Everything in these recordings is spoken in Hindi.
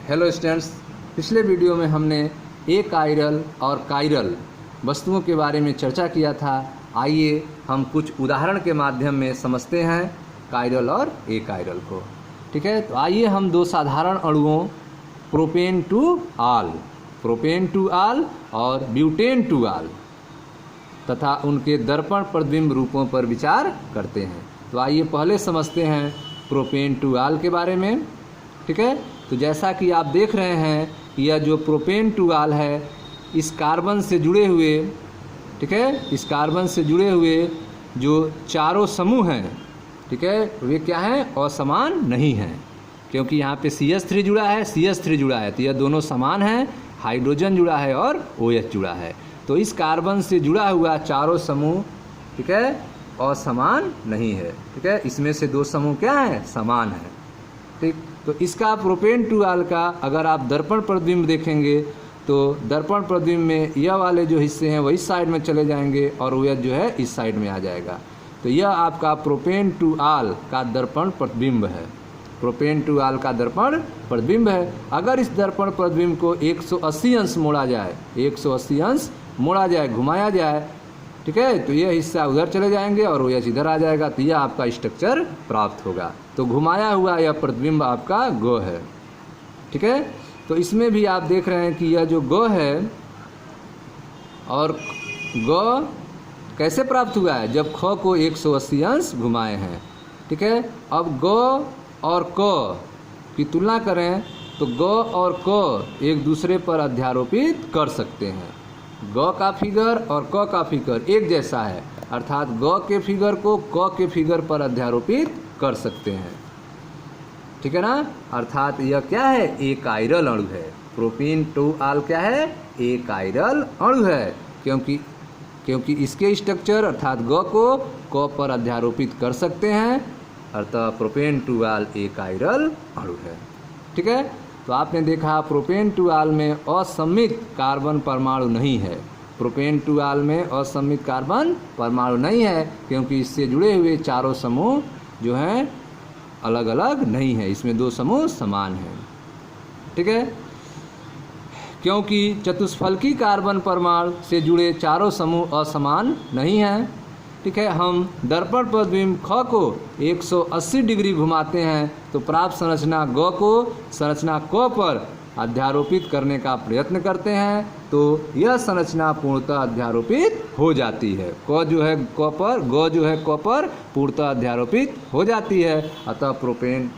हेलो स्टूडेंट्स, पिछले वीडियो में हमने एकाइरल और काइरल वस्तुओं के बारे में चर्चा किया था। आइए हम कुछ उदाहरण के माध्यम में समझते हैं काइरल और एकाइरल को। ठीक है, तो आइए हम दो साधारण अणुओं प्रोपेन टू आल और ब्यूटेन टू आल तथा उनके दर्पण प्रतिबिंब रूपों पर विचार करते हैं। तो आइए पहले समझते हैं प्रोपेन टू आल के बारे में। ठीक है, तो जैसा कि आप देख रहे हैं, यह जो प्रोपेन टू आल है, इस कार्बन से जुड़े हुए, ठीक है, इस कार्बन से जुड़े हुए जो चारों समूह हैं, ठीक है, वे क्या हैं? असमान नहीं हैं, क्योंकि यहाँ पे CH3 जुड़ा है, CH3 जुड़ा है, तो यह दोनों समान हैं। हाइड्रोजन जुड़ा है और OH जुड़ा है, तो इस कार्बन से जुड़ा हुआ चारों समूह, ठीक है, असमान नहीं है। ठीक है, इसमें से दो समूह क्या हैं? समान हैं। ठीक, तो इसका प्रोपेन टू आल का अगर आप दर्पण प्रतिबिंब देखेंगे तो दर्पण प्रतिबिंब में यह वाले जो हिस्से हैं वह इस साइड में चले जाएंगे और OH जो है इस साइड में आ जाएगा। तो यह आपका प्रोपेन टू आल का दर्पण प्रतिबिंब है। प्रोपेन टू आल का दर्पण प्रतिबिंब है। अगर इस दर्पण प्रतिबिंब को 180 अंश मोड़ा जाए, 180 अंश मोड़ा जाए, घुमाया जाए, ठीक है, तो यह हिस्सा उधर चले जाएंगे और OH इधर आ जाएगा, तो यह आपका स्ट्रक्चर प्राप्त होगा। तो घुमाया हुआ यह प्रतिबिंब आपका गो है। ठीक है, तो इसमें भी आप देख रहे हैं कि यह जो गो है, और गो कैसे प्राप्त हुआ है? जब ख को 180 अंश घुमाए हैं। ठीक है, अब गो और क की तुलना करें तो गो और क एक दूसरे पर अध्यारोपित कर सकते हैं। ग का फिगर और क का फिगर एक जैसा है, अर्थात ग के फिगर को क के फिगर पर अध्यारोपित कर सकते हैं। ठीक है ना, अर्थात यह क्या है? एकाइरल अणु है। प्रोपेन टू आल क्या है? एकाइरल अणु है, क्योंकि इसके स्ट्रक्चर अर्थात ग को क पर अध्यारोपित कर सकते हैं, अर्थात प्रोपेन टू आल एकाइरल अणु है। ठीक है, तो आपने देखा प्रोपेन टू आल में असममित कार्बन परमाणु नहीं है। प्रोपेन टू आल में असममित कार्बन परमाणु नहीं है, क्योंकि इससे जुड़े हुए चारों समूह जो हैं अलग अलग नहीं है, इसमें दो समूह समान हैं। ठीक है, क्योंकि चतुष्फलकी कार्बन परमाणु से जुड़े चारों समूह असमान नहीं हैं। ठीक है, हम दर्पण प्रतिबिंब ख को 180 डिग्री घुमाते हैं तो प्राप्त संरचना ग को संरचना क पर अध्यारोपित करने का प्रयत्न करते हैं, तो यह संरचना पूर्णतः अध्यारोपित हो जाती है। ग जो है क पर पूर्णतः अध्यारोपित हो जाती है। अतः प्रोपेन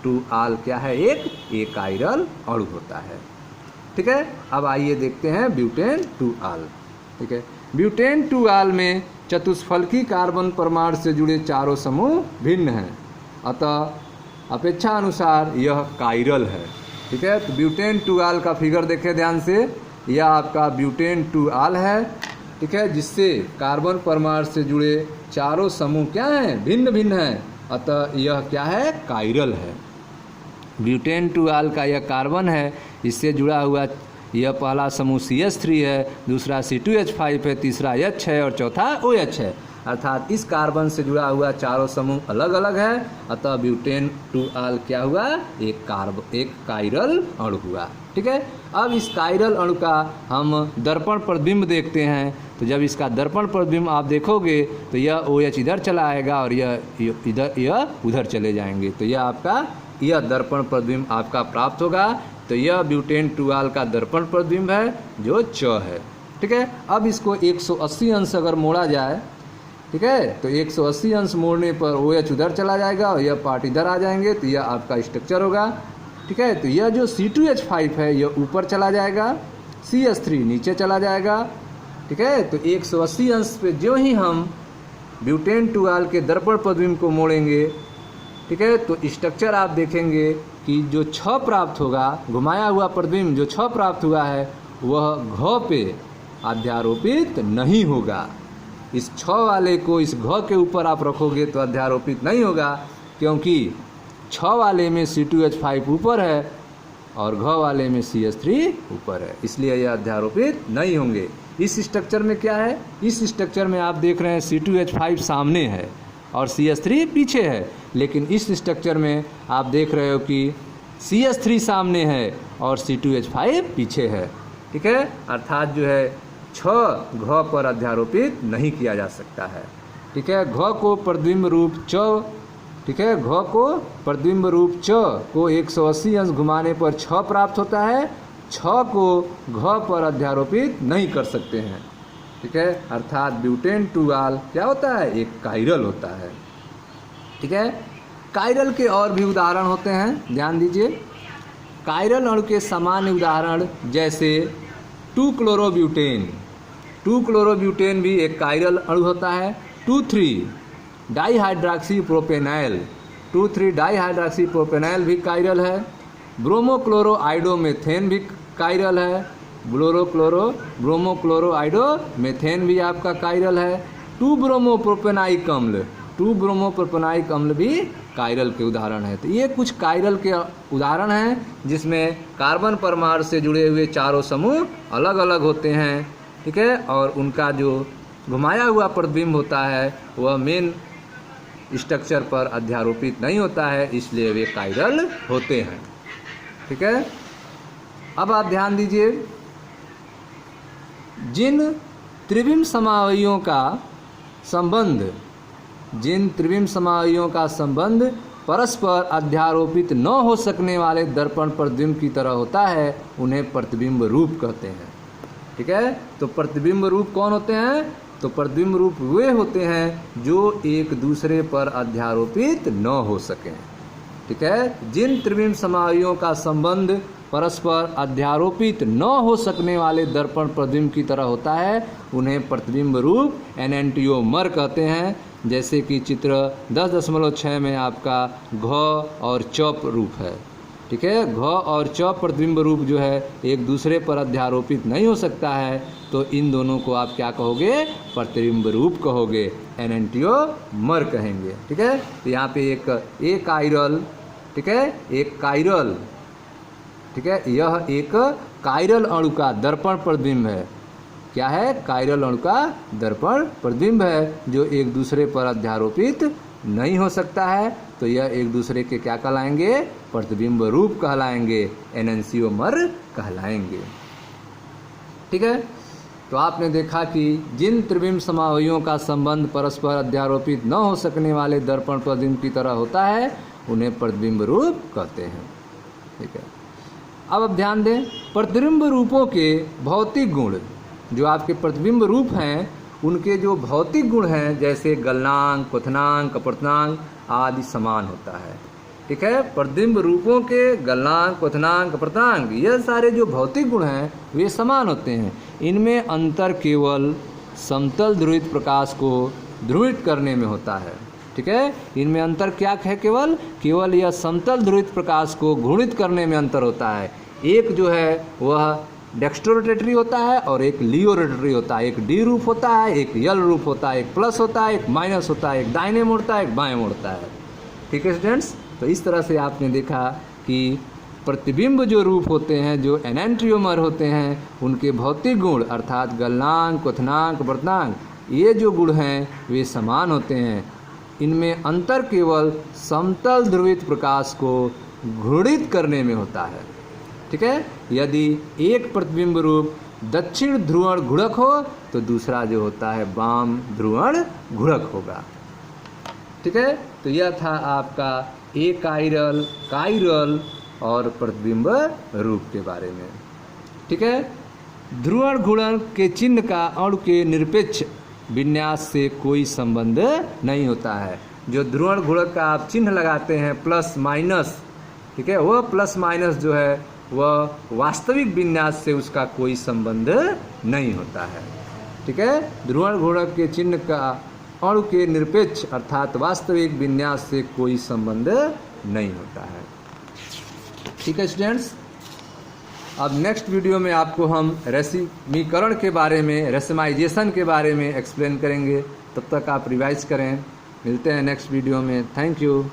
टू आल क्या है? एक एकाइरल अणु होता है। ठीक है, अब आइए देखते हैं ब्यूटेन टू आल। ठीक है, ब्यूटेन टू आल में चतुष्फलकी कार्बन परमाणु से जुड़े चारों समूह भिन्न हैं, अतः अपेक्षा अनुसार यह काइरल है। ठीक है, तो ब्यूटेन टू आल का फिगर देखें ध्यान से, यह आपका ब्यूटेन टू आल है। ठीक है, जिससे कार्बन परमाणु से जुड़े चारों समूह क्या हैं? भिन्न भिन्न हैं, अतः यह क्या है? काइरल है। ब्यूटेन टू आल का यह कार्बन है, इससे जुड़ा हुआ यह पहला समूह CH3 है, दूसरा C2H5 है, तीसरा H है और चौथा OH है, अर्थात इस कार्बन से जुड़ा हुआ चारों समूह अलग अलग है। अतः ब्यूटेन टू आल क्या हुआ? एक काइरल अणु हुआ। ठीक है, अब इस काइरल अणु का हम दर्पण प्रतिबिंब देखते हैं। तो जब इसका दर्पण प्रतिबिंब आप देखोगे तो यह OH इधर चला आएगा और यह उधर चले जाएंगे, तो यह दर्पण प्रतिबिंब आपका प्राप्त होगा। तो यह ब्यूटेन टू आल का दर्पण प्रतिबिंब है जो च है। ठीक है, अब इसको 180 अंश अगर मोड़ा जाए, ठीक है, तो 180 अंश मोड़ने पर OH उधर चला जाएगा और यह पार्ट इधर आ जाएंगे, तो यह आपका स्ट्रक्चर होगा। ठीक है, तो यह जो C2H5 है यह ऊपर चला जाएगा, CH3 नीचे चला जाएगा। ठीक है, तो 180 अंश पे जो ही हम ब्यूटेन टू आल के दर्पण प्रतिबिंब को मोड़ेंगे, ठीक है, तो स्ट्रक्चर आप देखेंगे कि जो 6 प्राप्त होगा, घुमाया हुआ प्रतिबिंब जो 6 प्राप्त हुआ है वह घ पे अध्यारोपित नहीं होगा। इस 6 वाले को इस घ के ऊपर आप रखोगे तो अध्यारोपित नहीं होगा, क्योंकि 6 वाले में C2H5 ऊपर है और घ वाले में CH3 ऊपर है, इसलिए यह अध्यारोपित नहीं होंगे। इस स्ट्रक्चर में क्या है? इस स्ट्रक्चर में आप देख रहे हैं C2H5 सामने है और CH3 पीछे है, लेकिन इस स्ट्रक्चर में आप देख रहे हो कि CH3 सामने है और C2H5 पीछे है। ठीक है, अर्थात जो है 6 घ पर अध्यारोपित नहीं किया जा सकता है। ठीक है, घ को प्रतिबिंब रूप च, ठीक है, घ को प्रतिबिंब रूप च को 180 अंश घुमाने पर 6 प्राप्त होता है। 6 को घ पर अध्यारोपित नहीं कर सकते हैं। ठीक है, अर्थात ब्यूटेन 2 क्या होता है, एक कायरल होता है। ठीक है, कायरल के और भी उदाहरण होते हैं, ध्यान दीजिए। कायरल अणु के सामान्य उदाहरण जैसे 2-क्लोरोब्यूटेन। 2-क्लोरोब्यूटेन भी एक कायरल अणु होता है। 2,3-डाइहाइड्रॉक्सी प्रोपेनाइल, 2,3-डाइहाइड्रॉक्सी प्रोपेनाइल भी कायरल है। ब्रोमोक्लोरोआइडोमेथेन भी कायरल है। ब्रोमोक्लोरोआइडोमेथेन भी आपका कायरल है। 2-ब्रोमोप्रोपेनाइक अम्ल, 2-ब्रोमोप्रोपेनाइक अम्ल भी कायरल के उदाहरण है। तो ये कुछ कायरल के उदाहरण हैं जिसमें कार्बन परमाणु से जुड़े हुए चारों समूह अलग अलग होते हैं। ठीक है, और उनका जो घुमाया हुआ प्रतिबिंब होता है वह मेन स्ट्रक्चर पर अध्यारोपित नहीं होता है, इसलिए वे कायरल होते हैं। ठीक है, अब आप ध्यान दीजिए, जिन त्रिविम समावयवों का संबंध परस्पर अध्यारोपित न हो सकने वाले दर्पण प्रतिबिंब की तरह होता है उन्हें प्रतिबिंब रूप कहते हैं। ठीक है, तो प्रतिबिंब रूप कौन होते हैं, तो प्रतिबिंब रूप वे होते हैं जो एक दूसरे पर अध्यारोपित न हो सकें। ठीक है, जिन त्रिविम समावयवों का संबंध परस्पर अध्यारोपित न हो सकने वाले दर्पण प्रतिबिंब की तरह होता है उन्हें प्रतिबिंब रूप एनेंटियोमर कहते हैं। जैसे कि चित्र 10.6 में आपका घ और च रूप है। ठीक है, घ और च प्रतिबिंब रूप जो है एक दूसरे पर अध्यारोपित नहीं हो सकता है, तो इन दोनों को आप क्या कहोगे, प्रतिबिंब रूप कहोगे, एनेंटियोमर कहेंगे। ठीक है, तो यहाँ पे एक कायरल, ठीक है, एक कायरल, ठीक है, यह एक कायरल अणु का दर्पण प्रतिबिंब है। क्या है, कायरल अणु का दर्पण प्रतिबिंब है जो एक दूसरे पर अध्यारोपित नहीं हो सकता है, तो यह एक दूसरे के क्या कहलाएंगे, प्रतिबिंब रूप कहलाएंगे, एनेंटियोमर कहलाएंगे। ठीक है, तो आपने देखा कि जिन त्रिविम समावयवों का संबंध परस्पर अध्यारोपित न हो सकने वाले दर्पण प्रतिबिंब की तरह होता है उन्हें प्रतिबिंब रूप कहते हैं। ठीक है, अब ध्यान दें, प्रतिबिंब रूपों के भौतिक गुण, जो आपके प्रतिबिंब रूप हैं उनके जो भौतिक गुण हैं जैसे गलनांक, क्वथनांक, अपवर्तनांक आदि समान होता है। ठीक है, प्रतिबिंब रूपों के गलनांक, क्वथनांक, अपवर्तनांक यह सारे जो भौतिक गुण हैं वे समान होते हैं। इनमें अंतर केवल समतल ध्रुवित प्रकाश को ध्रुवित करने में होता है। ठीक है, इनमें अंतर क्या है, केवल यह समतल ध्रुवित प्रकाश को घूर्णित करने में अंतर होता है। एक जो है वह डेक्स्ट्रोरोटेटरी होता है और एक लियो रोटेटरी होता है। एक डी रूप होता है, एक यल रूप होता है, एक प्लस होता है, एक माइनस होता है, एक दाहिने मुड़ता है, एक बाएं मुड़ता है। ठीक है स्टूडेंट्स, तो इस तरह से आपने देखा कि प्रतिबिंब जो रूप होते हैं, जो एनेंटियोमर होते हैं, उनके भौतिक गुण अर्थात गलनांक, क्वथनांक, अपवर्तनांक ये जो गुण हैं वे समान होते हैं। इनमें अंतर केवल समतल ध्रुवित प्रकाश को घूर्णित करने में होता है। ठीक है, यदि एक प्रतिबिंब रूप दक्षिण ध्रुवण घुड़क हो तो दूसरा जो होता है वाम ध्रुवण घुड़क होगा। ठीक है, तो यह था आपका कायरल, कायरल और प्रतिबिंब रूप के बारे में। ठीक है, ध्रुवण घुड़क के चिन्ह का अणु के निरपेक्ष विन्यास से कोई संबंध नहीं होता है। जो ध्रुवण घुड़क का आप चिन्ह लगाते हैं प्लस माइनस, ठीक है, वह प्लस माइनस जो है वह वास्तविक विन्यास से उसका कोई संबंध नहीं होता है। ठीक है, ध्रुवण घुड़क के चिन्ह का अणु के निरपेक्ष अर्थात वास्तविक विन्यास से कोई संबंध नहीं होता है। ठीक है स्टूडेंट्स, अब नेक्स्ट वीडियो में आपको हम रेसिमीकरण के बारे में, रेसिमाइजेशन के बारे में एक्सप्लेन करेंगे। तब तक आप रिवाइज करें। मिलते हैं नेक्स्ट वीडियो में। Thank you.